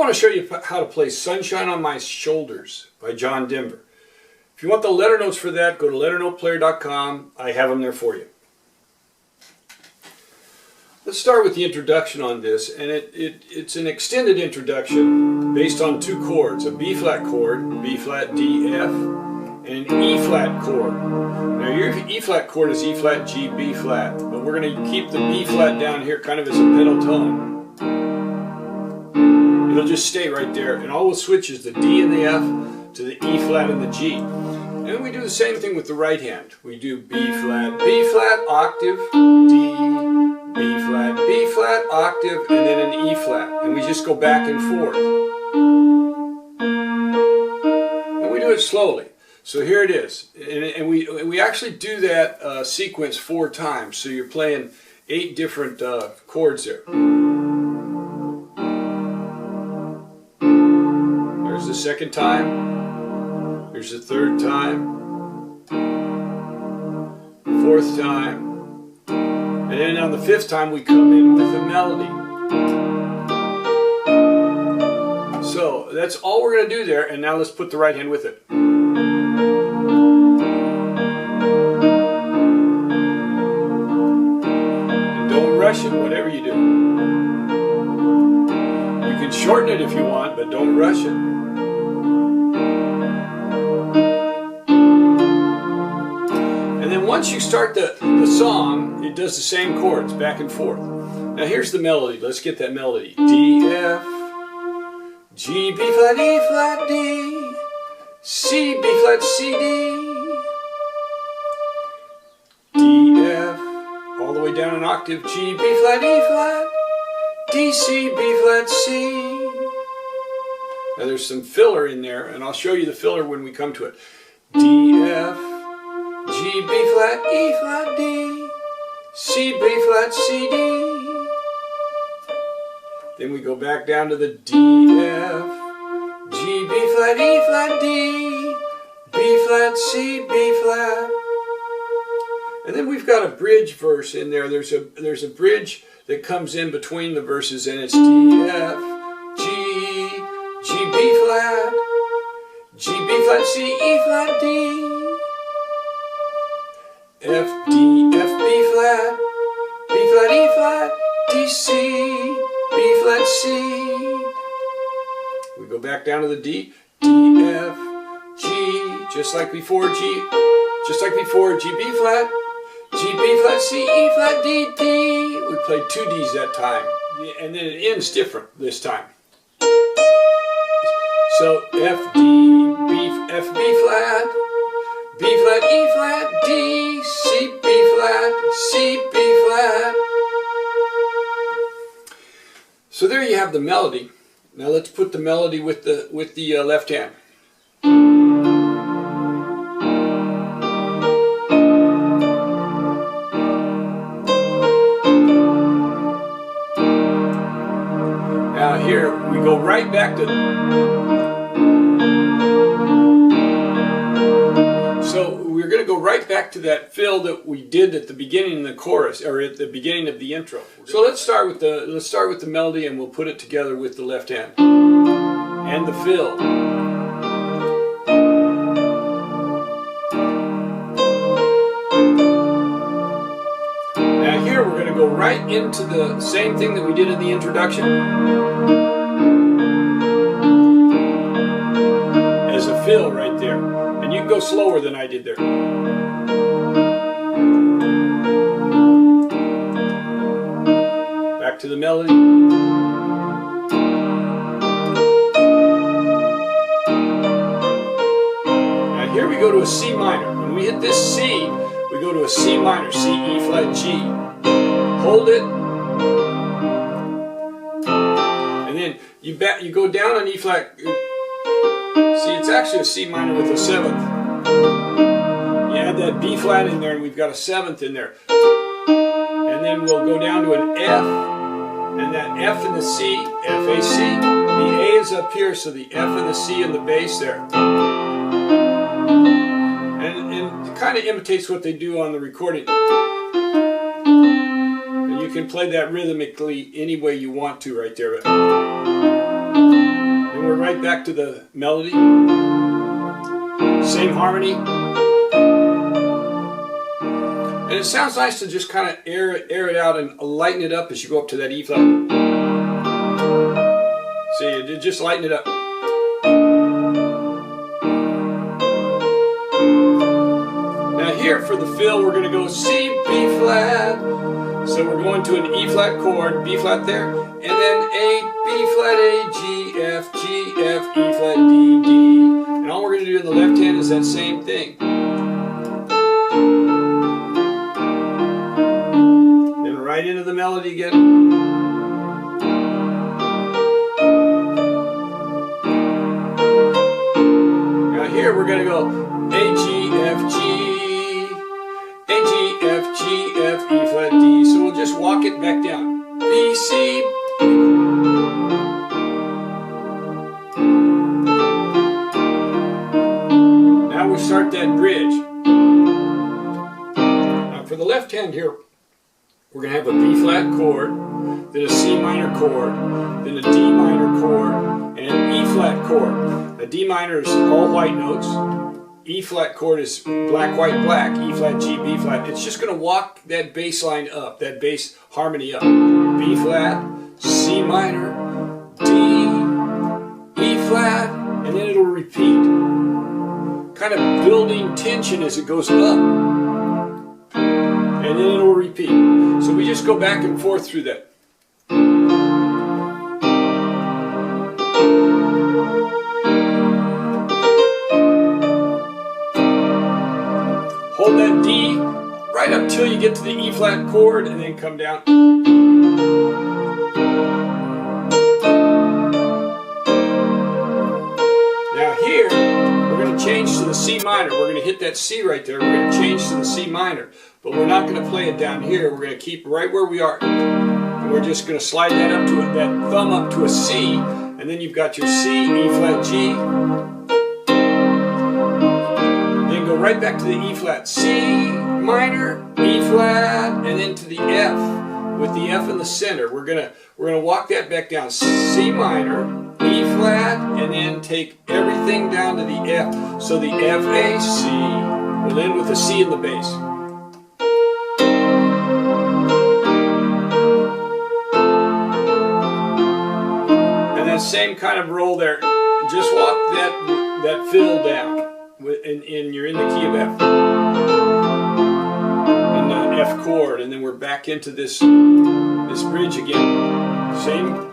want to show you how to play Sunshine on My Shoulders by John Denver. If you want the letter notes for that, go to LetterNotePlayer.com. I have them there for you. Let's start with the introduction on this, and it's an extended introduction based on two chords, a B-flat chord, B-flat, D, F, and an E-flat chord. Now your E-flat chord is E-flat, G, B-flat, but we're going to keep the B-flat down here kind of as a pedal tone. It'll just stay right there, and all we'll switch is the D and the F to the E-flat and the G. And we do the same thing with the right hand. We do B-flat, B-flat, octave, D, B-flat, B-flat, octave, and then an E-flat. And we just go back and forth. And we do it slowly. So here it is. And we actually do that sequence 4 times. So you're playing 8 different chords there. There's the second time. There's the third time. 4th time. And then on the 5th time we come in with a melody. So that's all we're going to do there, and now let's put the right hand with it. And don't rush it, whatever you do. You can shorten it if you want, but don't rush it. And then once you start the song, it does the same chords back and forth. Now here's the melody. Let's get that melody. D, F, G, B flat, E flat, D, C, B flat, C, D, D, F, all the way down an octave, G, B flat, E flat, D, C, B flat, C. Now there's some filler in there, and I'll show you the filler when we come to it. D, F, G, B flat, E flat, D, C, B flat, C, D. Then we go back down to the D, F, G, B flat, E flat, D, B flat, C, B flat. And then we've got a bridge verse in there. There's a bridge that comes in between the verses, and it's D, F, G, G, B flat, G, B flat, C, E flat, D, F, D, F, B flat, B flat, E flat, D, C, B flat, C. We go back down to the D, D, F, G, just like before, G, G, B flat, G, B flat, C, E flat, D, D. We played 2 Ds that time, and then it ends different this time. So F, D, B, F, B flat, B flat, E flat, D, C, B flat, C, B flat. So there you have the melody. Now let's put the melody with the left hand. Now here we go right back to. So we're going to go right back to that fill that we did at the beginning of the chorus, or at the beginning of the intro. So let's start with the melody, and we'll put it together with the left hand and the fill. Now here we're going to go right into the same thing that we did in the introduction as a fill right there. And you can go slower than I did there. Back to the melody. Now here we go to a C minor. When we hit this C, we go to a C minor, C, E flat, G. Hold it. And then you go down on E flat. See, it's actually a C minor with a 7th. You add that B flat in there, and we've got a 7th in there. And then we'll go down to an F, and that F and the C, F, A, C. The A is up here, so the F and the C and the bass there. And it kind of imitates what they do on the recording. And you can play that rhythmically any way you want to right there. And we're right back to the melody. Same harmony. And it sounds nice to just kind of air it out and lighten it up as you go up to that E flat. See, it just lighten it up. Now here for the fill, we're going to go C, B flat. So we're going to an E flat chord, B flat there, and then A, B flat, A, G, F, G, F, E flat, D, D. And all we're going to do in the left hand is that same thing. Then right into the melody again. Now here we're going to go A, G, F, G, A, G, F, G, F, E flat, D. So we'll just walk it back down. B, C. Now we start that bridge. Now for the left hand here, we're going to have a B flat chord, then a C minor chord, then a D minor chord, and an E flat chord. A D minor is all white notes. E flat chord is black, white, black. E flat, G, B flat. It's just going to walk that bass line up, that bass harmony up. B flat, C minor, D, E flat, and then it'll repeat. Kind of building tension as it goes up. And then it'll repeat. So we just go back and forth through that. Hold that D right up till you get to the E flat chord and then come down. Now here, we're going to change to the C minor. We're going to hit that C right there. We're going to change to the C minor. But we're not going to play it down here. We're going to keep right where we are. And we're just going to slide that up to it, that thumb up to a C. And then you've got your C, E flat, G. Go right back to the E flat, C minor, E flat, and then to the F with the F in the center. We're gonna walk that back down. C minor, E flat, and then take everything down to the F. So the F, A, C. We'll end with a C in the bass. And that same kind of roll there. Just walk that fill down. And you're in the key of F, and the F chord, and then we're back into this bridge again. Same.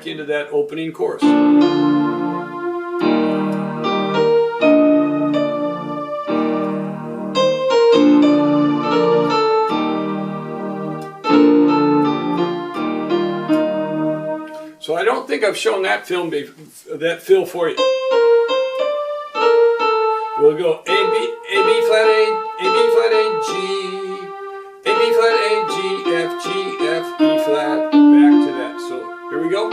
Into that opening chorus. So I don't think I've shown that fill for you. We'll go A, B flat, A, B flat, A, G, A, B flat, A, G, F, G, F, E flat, back to that. So here we go.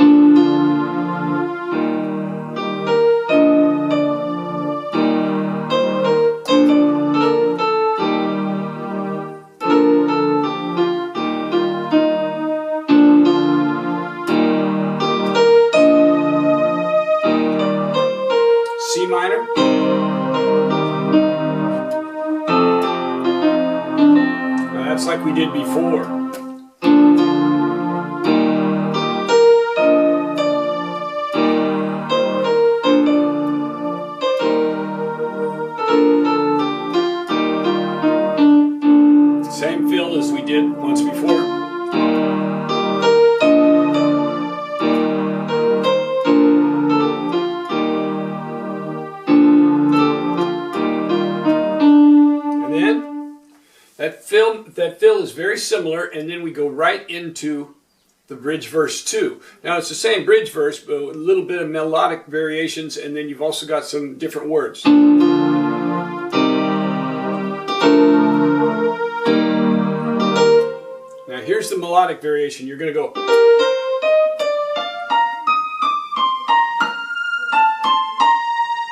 C minor. Now that's like we did before. Same fill as we did once before. And then that fill is very similar, and then we go right into the bridge verse 2. Now it's the same bridge verse, but a little bit of melodic variations, and then you've also got some different words. Now here's the melodic variation. You're going to go.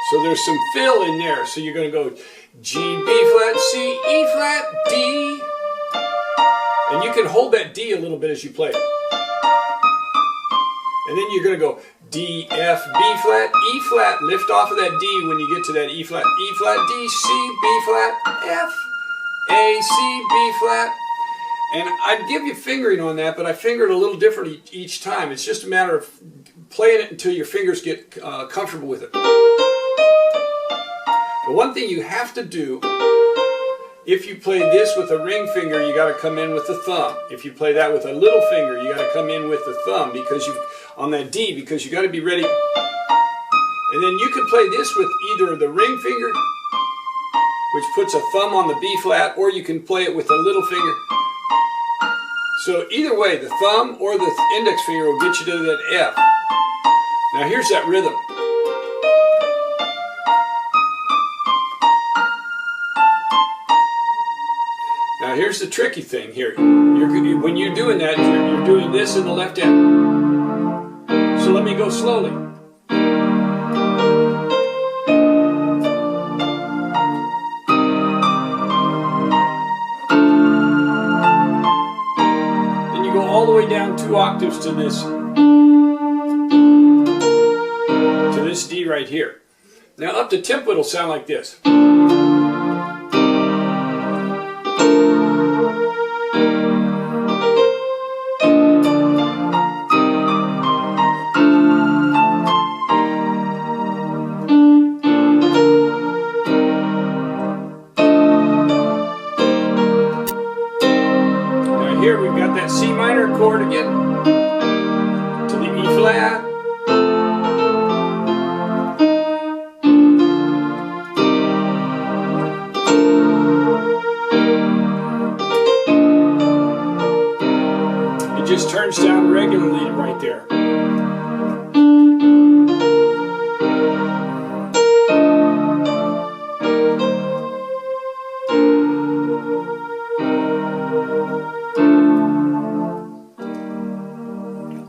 So there's some fill in there. So you're going to go G, B flat, C, E flat, D. And you can hold that D a little bit as you play. And then you're going to go D, F, B flat, E flat. Lift off of that D when you get to that E flat, D, C, B flat, F, A, C, B flat. And I'd give you fingering on that, but I finger it a little different each time. It's just a matter of playing it until your fingers get comfortable with it. The one thing you have to do, if you play this with a ring finger, you got to come in with the thumb. If you play that with a little finger, you got to come in with the thumb because on that D, because you got to be ready. And then you can play this with either the ring finger, which puts a thumb on the B flat, or you can play it with a little finger. So either way, the thumb or the index finger will get you to that F. Now here's that rhythm. Now here's the tricky thing here. When you're doing that, you're doing this in the left hand. So let me go slowly. Then you go all the way down 2 octaves to this D right here. Now up to tempo it'll sound like this. Here we've got that C minor chord again to the E flat. It just turns down regularly right there.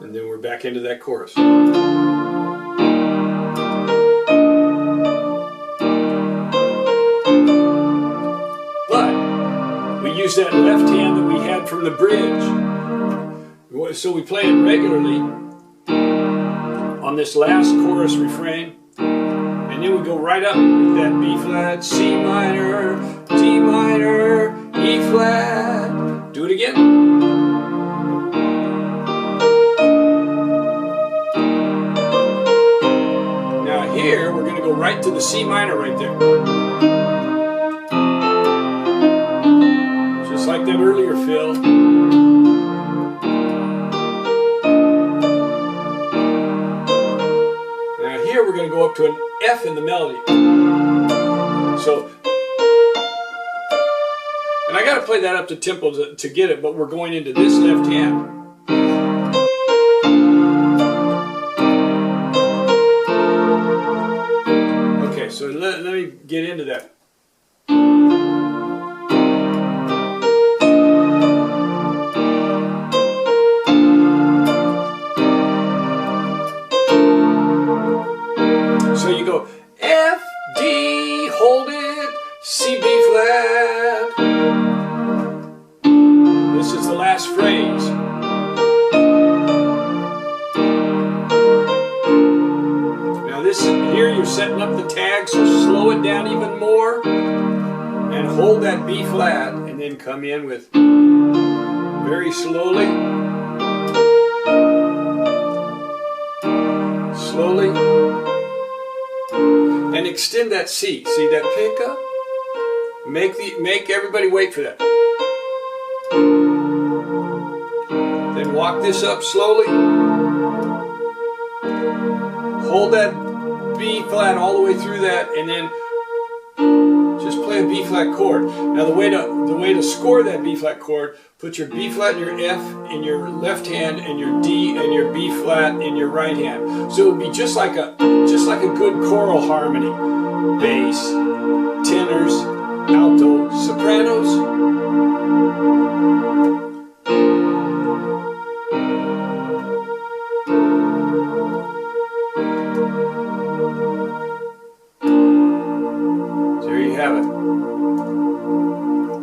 And then we're back into that chorus. But we use that left hand that we had from the bridge. So we play it regularly on this last chorus refrain. And then we go right up with that B flat, C minor, D minor, E flat. Do it again. Here, we're going to go right to the C minor right there. Just like that earlier fill. Now here we're going to go up to an F in the melody. So, and I got to play that up to tempo to get it, but we're going into this left hand. So let me get into that. So you go F, D, hold it, C, B flat. This is the last phrase. Here you're setting up the tag, so slow it down even more and hold that B flat and then come in with very slowly, and extend that C. See that pickup? Make everybody wait for that. Then walk this up slowly. Hold that B flat all the way through that, and then just play a B flat chord. Now the way to score that B flat chord, put your B flat and your F in your left hand and your D and your B flat in your right hand. So it would be just like a good choral harmony. Bass, tenors, alto, sopranos. There you have it.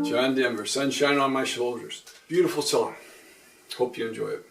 John Denver, Sunshine on My Shoulders. Beautiful song. Hope you enjoy it.